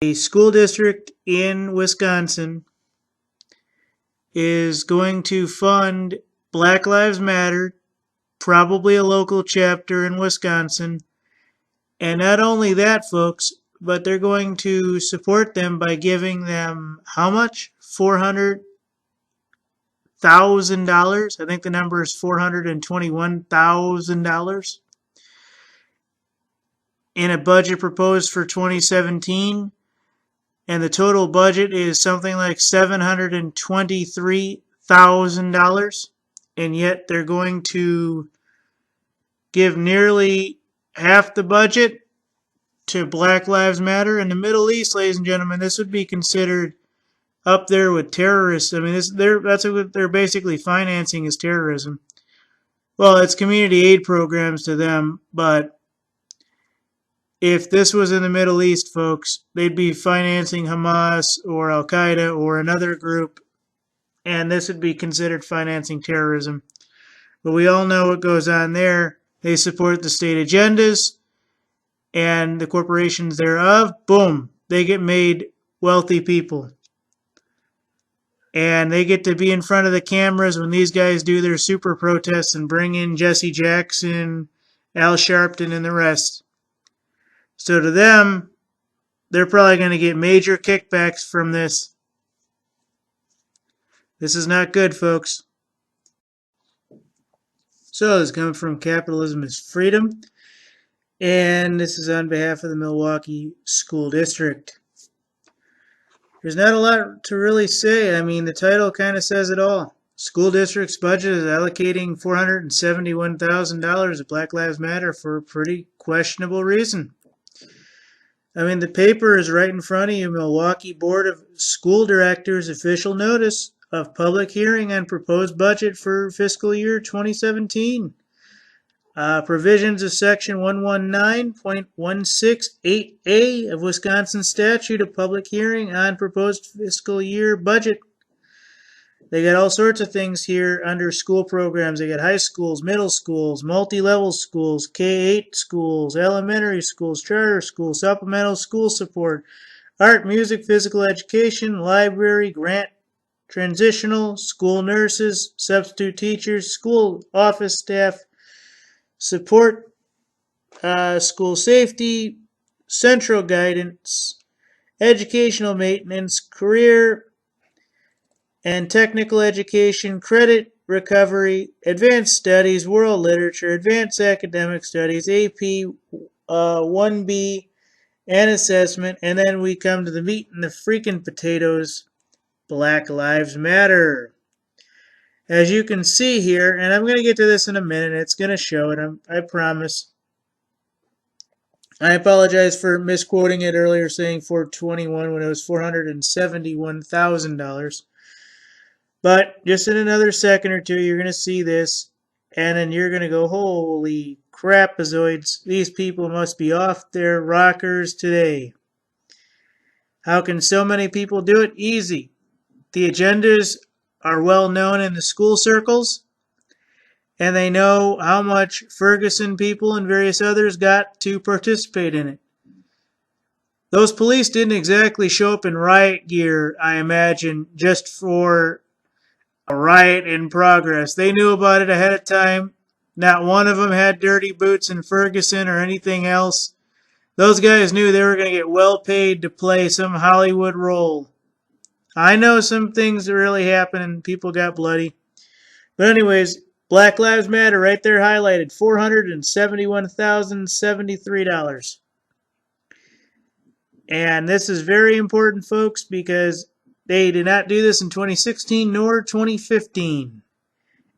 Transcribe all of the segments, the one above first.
A school district in Wisconsin is going to fund Black Lives Matter, probably a local chapter in Wisconsin. And not only that, folks, but they're going to support them by giving them how much? $400,000. I think the number is $421,000 in a budget proposed for 2017. And the total budget is something like $723,000. And yet they're going to give nearly half the budget to Black Lives Matter. In the Middle East, ladies and gentlemen, this would be considered up there with terrorists. I mean, that's what they're basically financing is terrorism. Well, it's community aid programs to them, but if this was in the Middle East, folks, they'd be financing Hamas or Al-Qaeda or another group, and this would be considered financing terrorism. But we all know what goes on there. They support the state agendas and the corporations thereof. Boom, they get made wealthy people. And they get to be in front of the cameras when these guys do their super protests and bring in Jesse Jackson, Al Sharpton, and the rest. So to them, they're probably going to get major kickbacks from this. This is not good, folks. So this is coming from Capitalism is Freedom. And this is on behalf of the Milwaukee School District. There's not a lot to really say. I mean, the title kind of says it all. School district's budget is allocating $471,000 to Black Lives Matter for a pretty questionable reason. I mean, the paper is right in front of you. Milwaukee Board of School Directors official notice of public hearing on proposed budget for fiscal year 2017. Provisions of Section 119.168A of Wisconsin Statute of Public Hearing on Proposed Fiscal Year Budget. They got all sorts of things here under school programs. They got high schools, middle schools, multi-level schools, K-8 schools, elementary schools, charter schools, supplemental school support, art, music, physical education, library, grant, transitional, school nurses, substitute teachers, school office staff, support, school safety, central guidance, educational maintenance, career and technical education, credit recovery, advanced studies, world literature, advanced academic studies, AP 1B, and assessment. And then we come to the meat and the freaking potatoes, Black Lives Matter. As you can see here, and I'm going to get to this in a minute, it's going to show it, I promise. I apologize for misquoting it earlier, saying 421 when it was $471,000. But just in another second or two, you're going to see this, and then you're going to go, holy crapazoids, these people must be off their rockers today. How can so many people do it? Easy. The agendas are well known in the school circles, and they know how much Ferguson people and various others got to participate in it. Those police didn't exactly show up in riot gear, I imagine, just for a riot in progress. They knew about it ahead of time. Not one of them had dirty boots in Ferguson or anything else. Those guys knew they were going to get well paid to play some Hollywood role. I know some things that really happened and people got bloody. But anyways, Black Lives Matter right there highlighted, $471,073. And this is very important, folks, because they did not do this in 2016 nor 2015.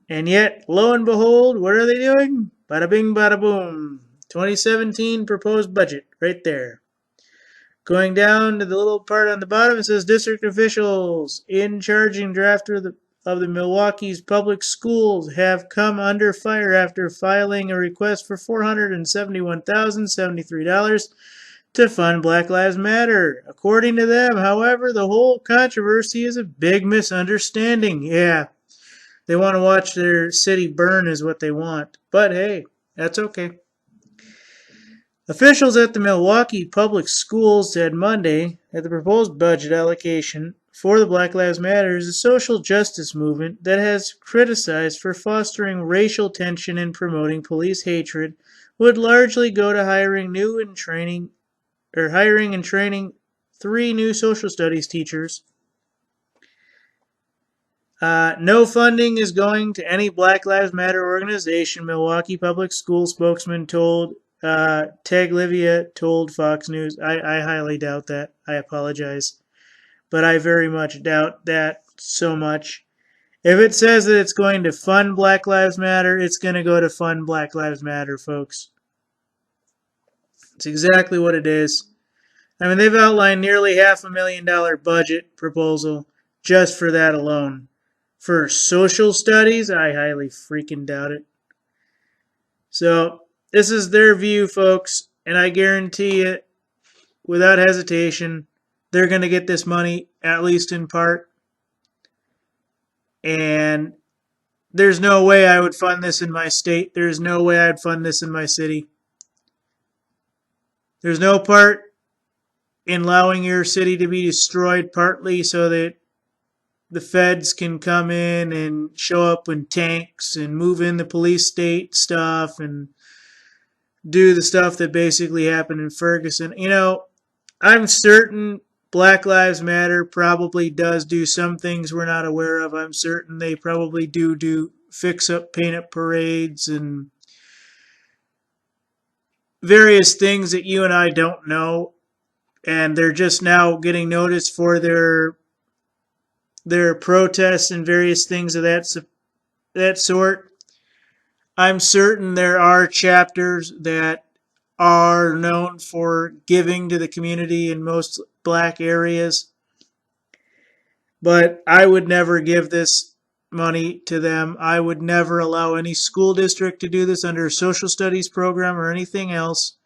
And yet, lo and behold, what are they doing? Bada bing, bada boom. 2017 proposed budget right there. Going down to the little part on the bottom, it says district officials in charge and drafter of the Milwaukee's public schools have come under fire after filing a request for $471,073 to fund Black Lives Matter. According to them, however, the whole controversy is a big misunderstanding. Yeah, they want to watch their city burn is what they want. But hey, that's okay. Officials at the Milwaukee Public Schools said Monday that the proposed budget allocation for the Black Lives Matter is a social justice movement that has criticized for fostering racial tension and promoting police hatred would largely go to hiring and training 3 new social studies teachers. No funding is going to any Black Lives Matter organization, Milwaukee Public School spokesman told Taglivia told Fox News. I highly doubt that. I apologize. But I very much doubt that so much. If it says that it's going to fund Black Lives Matter, it's going to go to fund Black Lives Matter, folks. It's exactly what it is. I mean, they've outlined nearly $500,000 budget proposal just for that alone. For social studies, I highly freaking doubt it. So, this is their view, folks, and I guarantee it, without hesitation, they're going to get this money, at least in part. And there's no way I would fund this in my state. There's no way I'd fund this in my city. There's no part in allowing your city to be destroyed partly so that the feds can come in and show up in tanks and move in the police state stuff and do the stuff that basically happened in Ferguson. You know, I'm certain Black Lives Matter probably does do some things we're not aware of. I'm certain they probably do fix-up, paint-up parades and various things that you and I don't know. And they're just now getting noticed for their protests and various things of that sort. I'm certain there are chapters that are known for giving to the community in most black areas. But I would never give this money to them. I would never allow any school district to do this under a social studies program or anything else.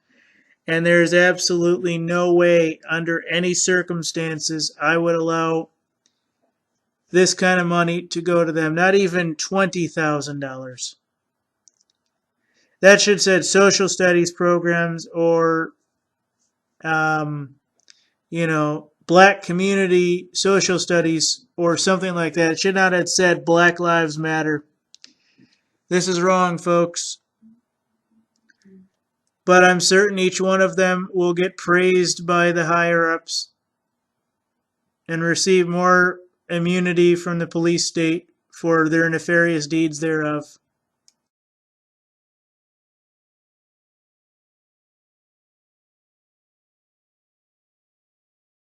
And there is absolutely no way under any circumstances I would allow this kind of money to go to them. Not even $20,000. That should said social studies programs or, black community social studies or something like that. It should not have said Black Lives Matter. This is wrong, folks. But I'm certain each one of them will get praised by the higher-ups and receive more immunity from the police state for their nefarious deeds thereof.